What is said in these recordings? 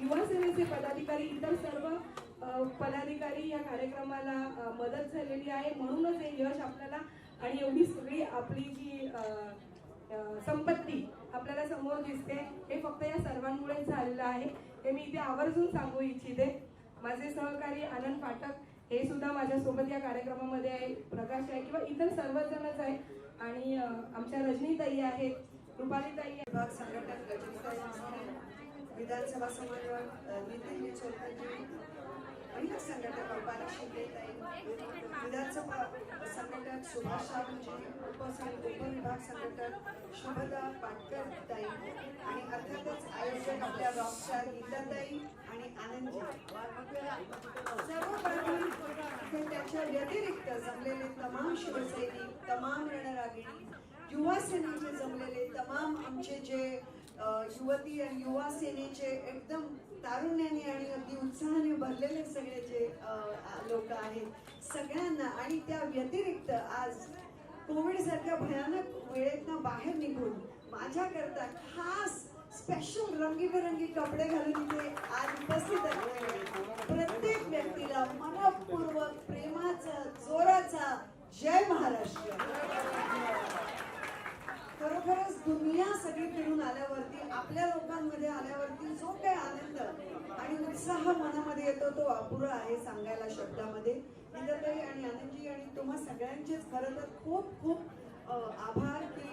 युवा सेनेचे पदाधिकारी इतर सर्व पदाधिकारी या कार्यक्रमाला मदत झालेली आहे, म्हणूनच हे यश आपल्याला आणि एवढी सगळी आपली जी संपत्ती आपल्याला समोर दिसते हे फक्त या सर्वांमुळे झालेलं आहे हे मी इथे आवर्जून सांगू इच्छिते. माझे सहकारी आनंद पाठक हे सुद्धा माझ्यासोबत या कार्यक्रमामध्ये आहे, प्रकाश आहे किंवा इतर सर्वजणच आहे आणि आमच्या रजनीताई आहेत, रुपालीताई विभाग संघटक रजनीताई, विधानसभा समन्वयक नितीन निचोलकरजी, महिला संघटक रुपाली शिंदेताई, विधानसभा संघटक सुभाष सावंतजी, उपविभाग संघटक शुभदा पाटकरताई आणि अर्थातच आयोजक आपल्या रॉकस्टार गीताताई आणि आनंदजी. सर्व त्याच्या व्यतिरिक्त जमलेले तमाम शिवसैनिक, तमाम रणरागिणी, युवा सेनेचे जमलेले तमाम आमचे जे युवती आणि युवा सेनेचे एकदम तारुण्याने आणि अगदी उत्साहाने भरलेले सगळे जे लोक आहेत सगळ्यांना, आणि त्या व्यतिरिक्त आज कोविड सारख्या भयानक वेळेतनं बाहेर निघून माझ्याकरता खास स्पेशल रंगीबेरंगी कपडे घालून इथे आज उपस्थित असलेले प्रत्येक व्यक्तीला मनपूर्वक प्रेमाचा जोराचा जय महाराष्ट्र. खरोखरच दुनिया सगळी फिरून आल्यावरती आपल्या लोकांमध्ये आल्यावरती जो काही आनंद आणि उत्साह मनामध्ये येतो तो अपुरा आहे सांगायला शब्दामध्ये. गीताताई आणि आनंदजी आणि तुम्हा सगळ्यांचेच खरं तर खूप खूप आभार की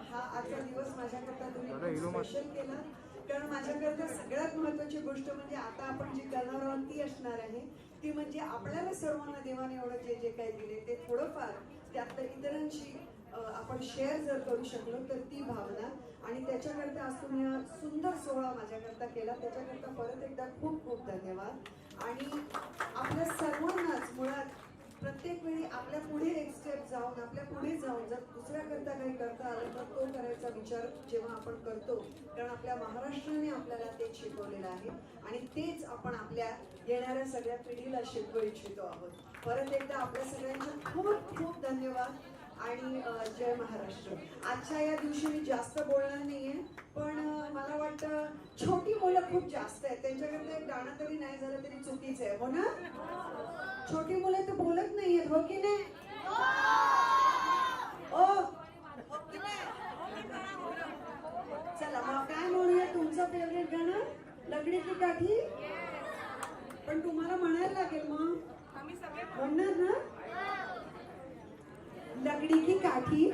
हा आजचा दिवस माझ्याकरता तुम्ही स्पेशल केला. कारण माझ्याकरता सगळ्यात महत्त्वाची गोष्ट म्हणजे आता आपण जी करणार आहोत ती असणार आहे ती म्हणजे आपल्याला सर्वांना देवाने एवढं जे जे काही दिले ते थोडंफार त्यात इतरांशी आपण शेअर जर करू शकलो तर ती भावना, आणि त्याच्याकरता आज तुम्ही हा सुंदर सोहळा माझ्याकरता केला त्याच्याकरता परत एकदा खूप खूप धन्यवाद. आणि आपल्या सर्वांनाच मुळात प्रत्येक वेळी आपल्या पुढे एक स्टेप जाऊन आपल्या पुढे जाऊन जर दुसऱ्याकरता काही करता आलं तर तो करायचा विचार जेव्हा आपण करतो, कारण आपल्या महाराष्ट्राने आपल्याला तेच शिकवलेलं आहे आणि तेच आपण आपल्या येणाऱ्या सगळ्या पिढीला शिकवू इच्छितो आहोत. परत एकदा आपल्या सगळ्यांचे खूप खूप धन्यवाद आणि जय महाराष्ट्र. आजच्या या दिवशी मी जास्त बोलणार नाहीये, पण मला वाटतं छोटी मुलं खूप जास्त आहेत, त्यांच्याकडे एक गाणं तरी नाही झालं तरी चुकीचं आहे, हो ना? छोटी मुलं तर बोलत नाहीयेत, हो की नाही? ओ चला मग काय म्हणूया तुमचं फेवरेट गाणं लकडी की काठी, पण तुम्हाला म्हणायला लागेल मग म्हणणार ना. लकड़ी की काठी,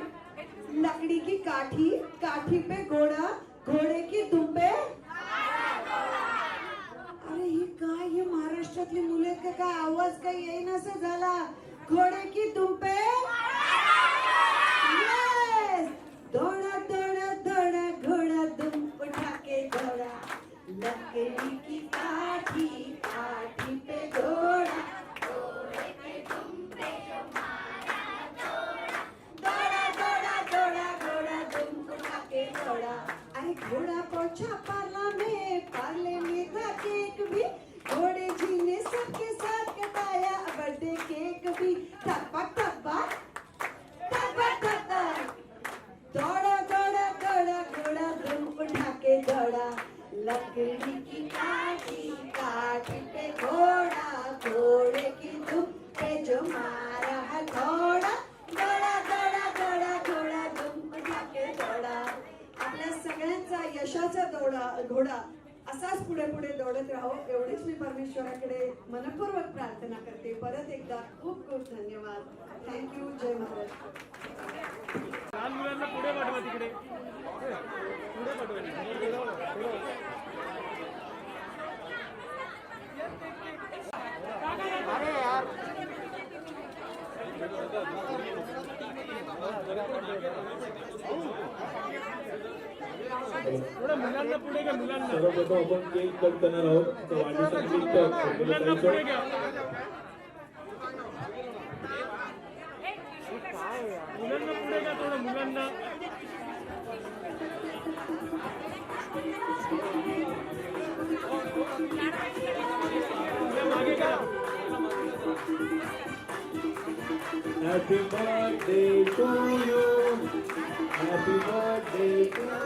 लकड़ी की काठी, काठी पे घोड़ा, घोड़े की दुम पे. अरे ही काय हे महाराष्ट्रातली मुले का काय आवाज काही येईनासा झाला. घोड़े की दुम पे दौड़ा दौड़ा दौड़ा घोड़ा दुम उठा के दौड़ा, लकड़ी की काठी, काठी पे घोड़ा, घोड़े के दुम पे अरे घोड़ा पहुंचा पाला में, पाले में था केक भी, घोड़े जी ने सबके साथ कटाया बर्थडे केक भी. टप्पा टप्पा टप्पा टप्पा दौड़ा दौड़ा दौड़ा घोड़ा धूम उठा के दौड़ा, लकड़ी की काठी, काठी पे घोड़ा, घोड़े की धूम पे जो मारा हथौड़ा, दौड़ा दौड़ा दौड़ा घोड़ा धूम उठा के दौड़ा. आपल्या सगळ्यांचा यशाचा घोडा असाच पुढे पुढे दौडत राहो एवढीच मी परमेश्वराकडे मनपूर्वक प्रार्थना करते. परत एकदा खूप खूप धन्यवाद. थँक्यू. जय महाराष्ट्र. लहान मुलांना पुढे पाठवा, तिकडे पुढे पाठवा. अरे यार मुलांना पुढे घ्या. मुलांना सर्वप्रथम आपण केक कट करणार आहोत. मुलांना पुढे घ्या. मुलांना पुढे का थोडं मुलांना मागे का Happy birthday to you. Happy birthday to you.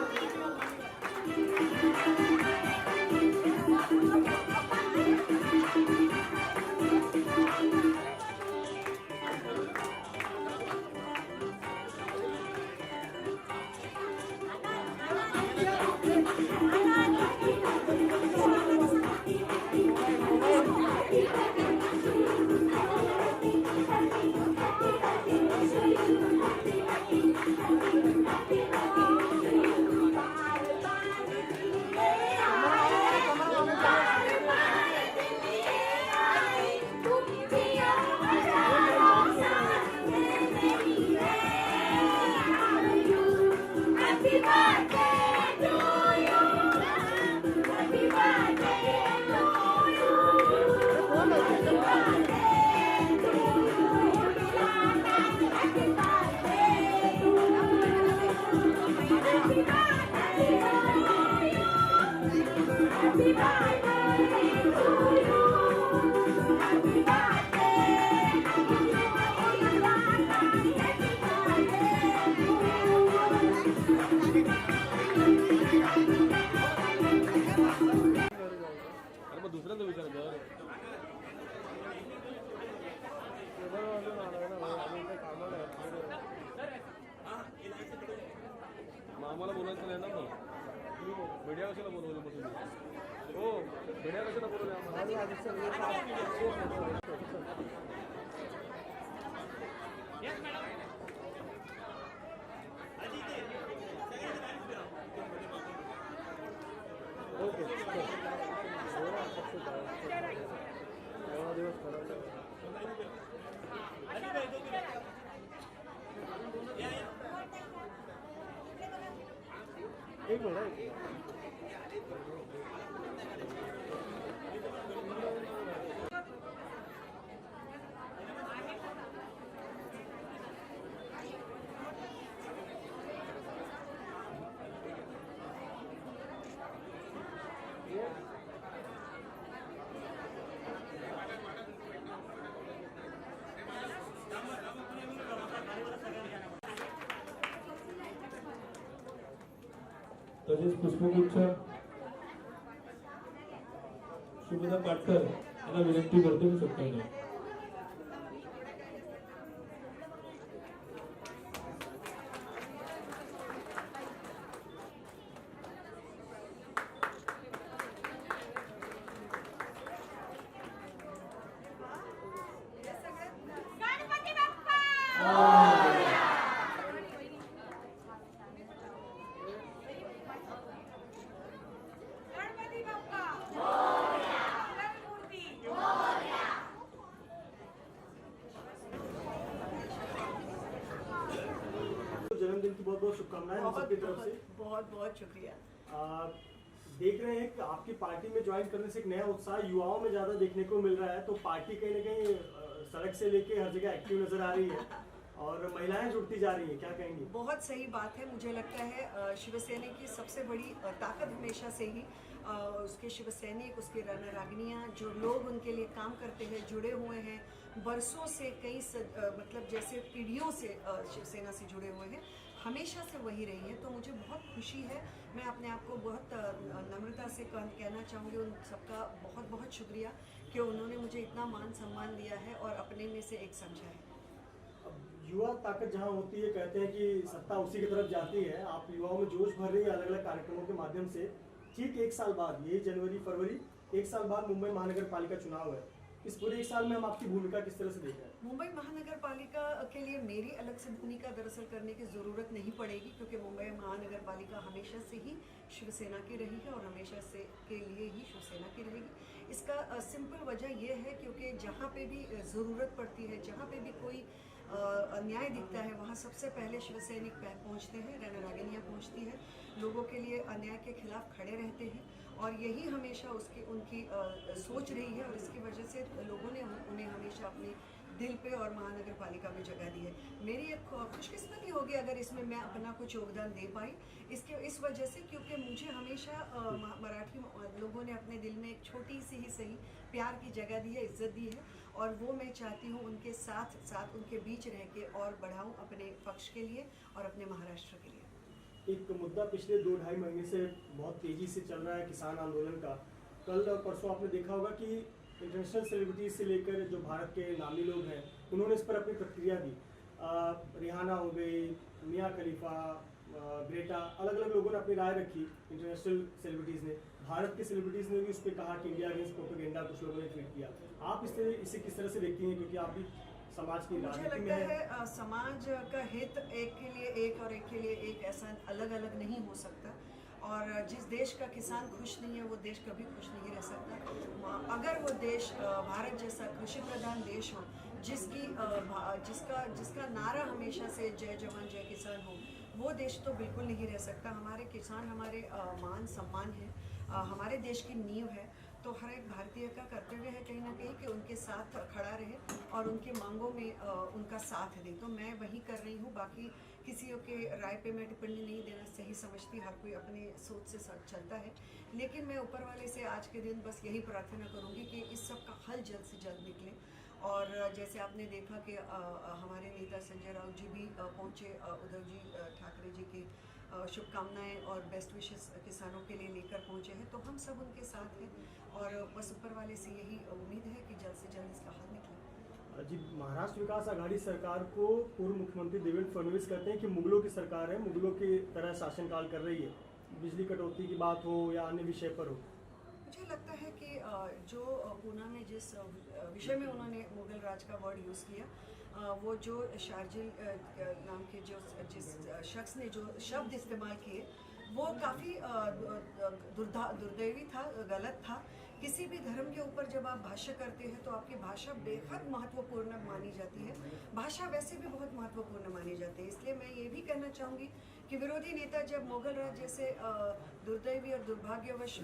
अरे मग दुसऱ्यांदा विचारलं मग आम्हाला बोलायचं नाही ना मग मीडिया कशाला बोलवलं मग तुम्ही हो मीडिया कशाला बोलवलं आम्हाला एक मिनिट तसेच पुष्पगुच्छ शुभदा पाटकर यांना विनंती करतो मी सत्काराने. गणपती बाप्पा गणपती बाप्पा मूर्ती जन्मदिन की बहुत बहुत शुभकामनाएं हम सबकी तरफ से बहुत बहुत शुक्रिया। देख रहे हैं कि आपकी पार्टी में ज्वाइन करने से एक नया उत्साह युवाओं में ज्यादा देखने को मिल रहा है, तो पार्टी कहीं ना कहीं सड़क से लेके हर जगह एक्टिव नजर आ रही है और महिलाएं जुड़ती जा रही हैं, क्या कहेंगी? बहुत सही बात है। मुझे लगता है शिवसेना की सबसे बड़ी ताकत हमेशा से ही उसके शिव सैनिक, उसके रणरागिनियाँ, जो लोग उनके लिए काम करते हैं, जुड़े हुए हैं बरसों से, मतलब जैसे पीढ़ियों से शिवसेना से जुड़े हुए हैं, हमेशा से वही रही है। तो मुझे बहुत खुशी है। मैं अपने आप को बहुत नम्रता से कहना चाहूँगी उन सबका बहुत बहुत शुक्रिया कि उन्होंने मुझे इतना मान सम्मान दिया है और अपने में से एक समझा है। युवा ताकत जहाँ होती है, कहते हैं कि सत्ता उसी की तरफ जाती है। आप युवाओं में जोश भर रही है अलग अलग कार्यक्रमों के माध्यम से। ठीक एक साल बाद, यही जनवरी फरवरी, एक साल बाद मुंबई महानगर पालिका चुनाव है। इस पूरे एक साल में हम आपकी भूमिका किस तरह से देख रहे हैं? मुंबई महानगर पालिका के लिए मेरी अलग से भूमिका दरअसल करने की ज़रूरत नहीं पड़ेगी, क्योंकि मुंबई महानगर पालिका हमेशा से ही शिवसेना की रही है और हमेशा से के लिए ही शिवसेना की रहेगी। इसका सिंपल वजह यह है क्योंकि जहाँ पे भी ज़रूरत पड़ती है, जहाँ पे भी कोई अन्याय दिखता है, वहाँ सबसे पहले शिवसैनिक पहुँचते हैं, रणरागिनियाँ पहुँचती हैं, लोगों के लिए अन्याय के खिलाफ खड़े रहते हैं और यही हमेशा उनकी सोच रही है और इसकी वजह से लोगों ने उन्हें हमेशा अपनी दिल पे और महानगर पालिका में जगह दी है। मेरी एक खुशकिस्मती होगी अगर इसमें मैं अपना कुछ योगदान दे पाई, इस वजह से क्योंकि मुझे हमेशा मराठी लोगों ने अपने दिल में एक छोटी सी ही सही प्यार की जगह दी है, इज्जत दी है, और वो मैं चाहती हूँ उनके साथ साथ उनके बीच रह के और बढ़ाऊँ अपने पक्ष के लिए और अपने महाराष्ट्र के लिए। एक मुद्दा पिछले 2-2.5 महीने से बहुत तेजी से चल रहा है, किसान आंदोलन का। कल और परसों आपने देखा होगा कि इंटरनेशनल सेलिब्रिटीज से लेकर जो भारत के नामी लोग हैं उन्होंने इस पर अपनी प्रतिक्रिया दी। रिहाना हो गई, मियाँ खलीफा, ग्रेटा, अलग अलग लोगों ने अपनी राय रखी। इंटरनेशनल सेलिब्रिटीज़ ने, भारत के सेलिब्रिटीज़ ने भी उस पर कहा कि इंडिया अगेंस्ट प्रोपेगेंडा कुछ लोगों ने ट्वीट किया। आप इसे किस तरह से देखती हैं, क्योंकि आप भी समाज की मुझे राजनीति में लगता हैं? है समाज का हित एक के लिए एक और एक के लिए एक ऐसा अलग अलग नहीं हो सकता, और जिस देश का किसान खुश नहीं है वो देश कभी खुश नहीं रह सकता। अगर वो देश भारत जैसा कृषि प्रधान देश हो, जिसका नारा हमेशा से जय जवान जय किसान हो, वो देश तो बिल्कुल नहीं रह सकता। हमारे किसान हमारे मान सम्मान है, हमारे देश की नींव है, तो हर एक भारतीय का कर्तव्य है कहीं ना कहीं कि उनके साथ खड़ा रहे और उनकी मांगों में उनका साथ दे। तो मैं वही कर रही हूँ, बाकी किसी के राय पे मैं टिप्पणी नहीं देना सही समझती, हर कोई अपने सोच से चलता है। लेकिन मैं ऊपर वाले से आज के दिन बस यही प्रार्थना करूँगी कि इस सब का हल जल्द से जल्द निकले। और जैसे आपने देखा कि हमारे नेता संजय राउत जी भी पहुँचे, उद्धव जी ठाकरे जी की शुभकामनाएं और बेस्ट विशेस किसानों के लिए लेकर पहुँचे हैं, तो हम सब उनके साथ हैं और बस ऊपर वाले से यही उम्मीद है कि जल्द से जल्द इसका हल निकले। जी, महाराष्ट्र विकास आघाड़ी सरकार को पूर्व मुख्यमंत्री देवेंद्र फडणवीस कहते हैं कि मुगलों की सरकार है, मुगलों की तरह शासनकाल कर रही है, बिजली कटौती की बात हो या अन्य विषय पर हो। मुझे लगता है कि जो पूना में जिस विषय में उन्होंने मुगल राज का वर्ड यूज़ किया, वो जो शार्जिल नाम के जिस शख्स ने जो शब्द इस्तेमाल किए वो काफ़ी दुर्दैवी था, गलत था। किसी भी धर्म के ऊपर जब आप भाष्य करते हैं तो आपकी भाषा बेहद महत्वपूर्ण मानी जाती है, भाषा वैसे भी बहुत महत्वपूर्ण मानी जाती है। इसलिए मैं ये भी कहना चाहूँगी कि विरोधी नेता जब मुगल राज जैसे दुर्दैवी और दुर्भाग्यवश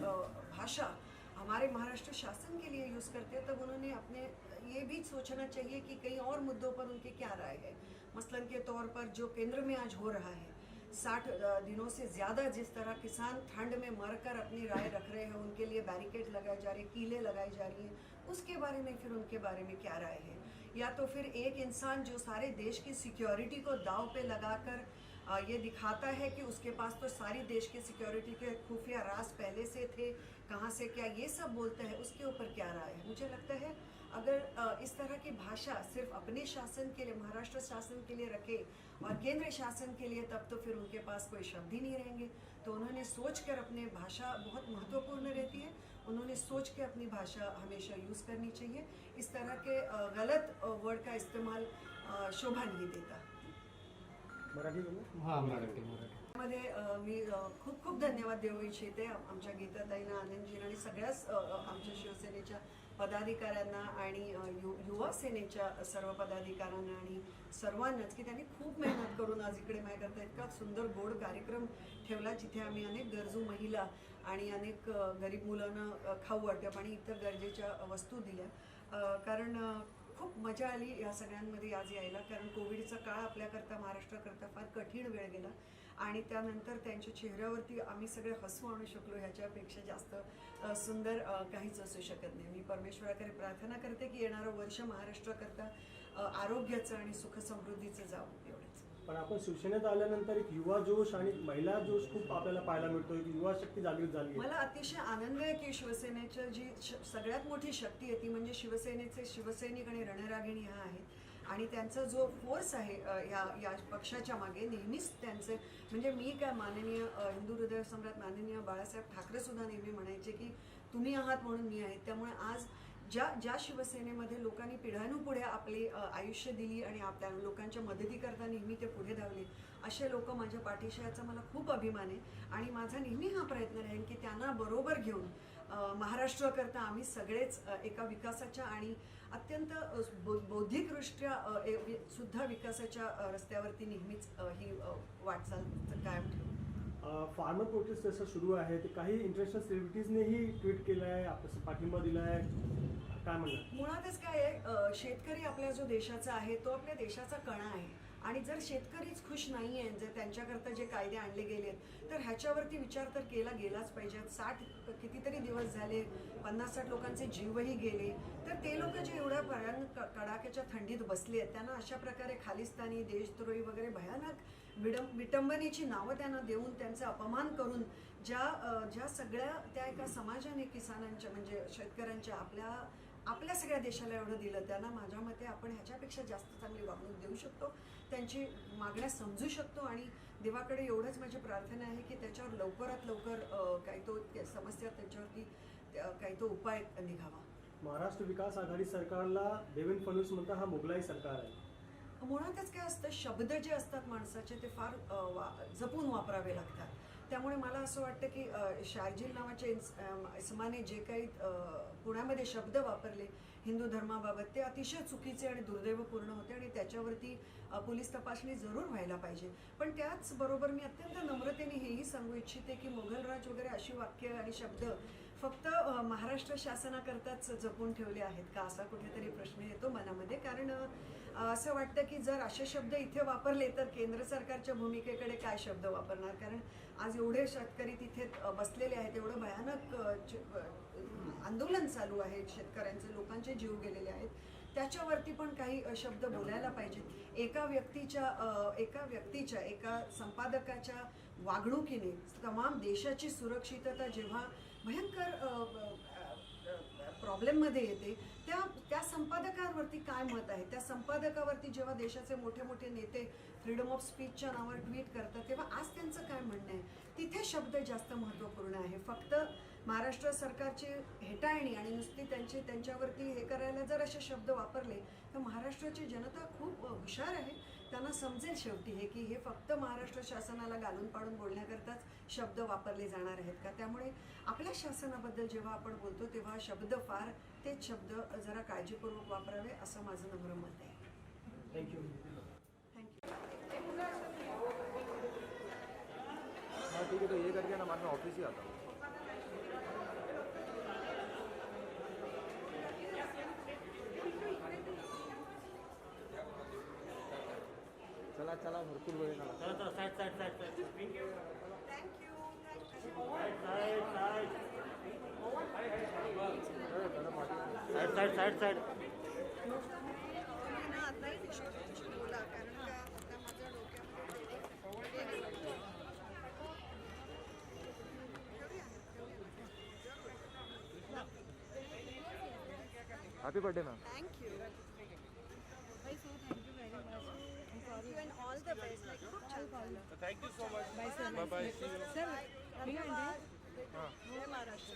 भाषा हमारे महाराष्ट्र शासन के लिए यूज़ करते हैं, तब उन्होंने अपने ये भी सोचना चाहिए कि कई और मुद्दों पर उनकी क्या राय है। मसलन के तौर पर जो केंद्र में आज हो रहा है, 60 दिनों से ज़्यादा जिस तरह किसान ठंड में मरकर अपनी राय रख रहे हैं, उनके लिए बैरिकेड लगाए जा रहे हैं, कीलें लगाई जा रही हैं, उसके बारे में फिर उनके बारे में क्या राय है। या तो फिर एक इंसान जो सारे देश की सिक्योरिटी को दाव पे लगाकर ये दिखाता है कि उसके पास तो सारी देश की सिक्योरिटी के खुफिया राज पहले से थे, कहाँ से क्या ये सब बोलता है, उसके ऊपर क्या राय है। मुझे लगता है अगर इस तरह की भाषा सिर्फ अपने शासन के लिए, महाराष्ट्र शासन के लिए रखे और केंद्र शासन के लिए, तब तो फिर उनके पास कोई शब्द ही नहीं रहेंगे। तो उन्होंने सोच कर, अपने भाषा बहुत महत्वपूर्ण रहती है, उन्होंने सोच के अपनी भाषा हमेशा यूज़ करनी चाहिए। इस तरह के गलत वर्ड का इस्तेमाल शोभा नहीं देता। मराठी बोलू? हां, मराठी. मध्ये मी खूप खूप धन्यवाद देऊ इच्छिते आमच्या गीताताईंना, आनंदजींना आणि सगळ्याच आमच्या शिवसेनेच्या पदाधिकाऱ्यांना आणि युवा सेनेच्या सर्व पदाधिकाऱ्यांना आणि सर्वांनाच की त्यांनी खूप मेहनत करून आज इकडे माझ्याकरता इतका सुंदर गोड कार्यक्रम ठेवला, जिथे आम्ही अनेक गरजू महिला आणि अनेक गरीब मुलांना खाऊ वाटप आणि इतर गरजेच्या वस्तू दिल्या। कारण खूप मजा आली या सगळ्यांमध्ये आज यायला, कारण कोविडचा काळ आपल्याकरता, महाराष्ट्राकरता फार कठीण वेळ गेला आणि त्यानंतर त्यांच्या चेहऱ्यावरती आम्ही सगळे हसू आणू शकलो, ह्याच्यापेक्षा जास्त सुंदर काहीच असू शकत नाही। मी परमेश्वराकडे प्रार्थना करते की येणारं वर्ष महाराष्ट्राकरता आरोग्याचं आणि सुख समृद्धीचं जावं, एवढंच। पण आपण शिवसेनेत आल्यानंतर एक युवा जोश आणि महिला जोश खूप आपल्याला पाहायला मिळतो, एक युवा शक्ती जागृत झाली आहे। मला अतिशय आनंद आहे की शिवसेनेची जी सगळ्यात मोठी शक्ती आहे ती म्हणजे शिवसेनेचे शिवसैनिक आणि रणरागिणी ह्या आहेत, आणि त्यांचा जो फोर्स आहे या पक्षाच्या मागे नेहमीच त्यांचे, म्हणजे मी काय माननीय हिंदू हृदय सम्राट माननीय बाळासाहेब ठाकरे सुद्धा नेहमी म्हणायचे की तुम्ही आहात म्हणून मी आहे। त्यामुळे आज ज्या शिवसेनेमध्ये लोकांनी पिढ्यानुपुढे आपले आयुष्य दिली आणि आपल्या लोकांच्या मदतीकरता नेहमी ते पुढे धावले, असे लोक माझ्या पाठीशी याचा मला खूप अभिमान आहे। आणि माझा नेहमी हा प्रयत्न राहील की त्यांना बरोबर घेऊन महाराष्ट्राकरता आम्ही सगळेच एका विकासाच्या आणि अत्यंत बौद्धिकदृष्ट्या सुद्धा विकासाच्या रस्त्यावरती नेहमीच ही वाटचाल कायम ठेवू। फार्मर प्रोटेस्ट जसं सुरू आहे, ते काही इंटरनॅशनल सेलिब्रिटीजनेही ट्विट केलं आहे, आपलं पाठिंबा दिला आहे। काय म्हणणार? मुळातच काय आहे, शेतकरी आपल्या जो देशाचा आहे तो आपल्या देशाचा कणा आहे आणि जर शेतकरीच खुश नाही आहे, जर त्यांच्याकरता जे कायदे आणले गेलेत तर ह्याच्यावरती विचार तर केला गेलाच पाहिजे. 60 कितीतरी दिवस झाले, 50-60 लोकांचे जीवही गेले, तर ते लोक जे एवढ्या भयानक कडाक्याच्या थंडीत बसले आहेत त्यांना अशा प्रकारे खालिस्तानी, देशद्रोही वगैरे भयानक विटंबनेची नावं त्यांना देऊन त्यांचा अपमान करून ज्या सगळ्या त्या एका समाजाने किसानांच्या म्हणजे शेतकऱ्यांच्या आपल्या सगळ्या देशाला एवढं दिलं, त्यांना माझ्या मते आपण ह्याच्यापेक्षा जास्त चांगली वागणूक देऊ शकतो, त्यांची मागण्या समजू शकतो आणि देवाकडे एवढंच माझी प्रार्थना आहे की त्याच्यावर लवकरात लवकर काही तो समस्या त्याच्यावरती काही तो उपाय निघावा. महाराष्ट्र विकास आघाडी सरकारला देवेंद्र फडणवीस म्हणता हा मुघलाई सरकार आहे. मुळातच काय असतं, शब्द जे असतात माणसाचे ते फार जपून वापरावे लागतात. त्यामुळे मला असं वाटतं की शार्जिल नावाच्या इसमाने जे काही पुण्यामध्ये शब्द वापरले हिंदू धर्माबाबत ते अतिशय चुकीचे आणि दुर्दैवपूर्ण होते आणि त्याच्यावरती पोलीस तपासणी जरूर व्हायला पाहिजे. पण त्याचबरोबर मी अत्यंत नम्रतेने हेही सांगू इच्छिते की मोगलराज वगैरे अशी वाक्य आणि शब्द फक्त महाराष्ट्र शासनाकरताच जपून ठेवले आहेत का असा कुठेतरी प्रश्न येतो मनामध्ये. कारण असं वाटतं की जर असे शब्द इथे वापरले तर केंद्र सरकारच्या भूमिकेकडे काय शब्द वापरणार. कारण आज एवढे शेतकरी तिथे बसलेले आहेत, एवढं भयानक आंदोलन चालू आहे, शेतकऱ्यांचे लोकांचे जीव गेलेले आहेत, त्याच्यावरती पण काही शब्द बोलायला पाहिजेत. एका संपादकाच्या वागणुकीने तमाम देशाची सुरक्षितता जेव्हा भयंकर प्रॉब्लेममध्ये येते त्या संपादकांवरती काय मत आहे, त्या संपादकावरती जेव्हा देशाचे मोठे मोठे नेते फ्रीडम ऑफ स्पीचच्या नावावर ट्विट करतात तेव्हा आज त्यांचं काय म्हणणं आहे, तिथे शब्द जास्त महत्त्वपूर्ण आहे. फक्त महाराष्ट्र सरकारची हेटाळणी आणि नुसती त्यांच्यावरती हे करायला जर असे शब्द वापरले तर महाराष्ट्राची जनता खूप हुशार आहे, त्यांना समजेल शेवटी हे की हे फक्त महाराष्ट्र शासनाला घालून पाडून बोलण्याकरताच शब्द वापरले जाणार आहेत का. त्यामुळे आपल्या शासनाबद्दल जेव्हा आपण बोलतो तेव्हा शब्द फार तेच शब्द जरा काळजीपूर्वक वापरावे असं माझं नम्र मत आहे. थँक्यू. हाँ ठीक है, तो ये करके ना मैं अपने ऑफिस ही आता हूँ. चला चला भरपूर वेळ आहे ना. थँक्यू. आताही विषयाशी बोला कारण का आता माझ्या डोक्यामध्ये happy birthday ma'am. Thank you and all the best. खूप छान झालं. Thank you so much. Bye bye. धन्यवाद. जय महाराष्ट्र.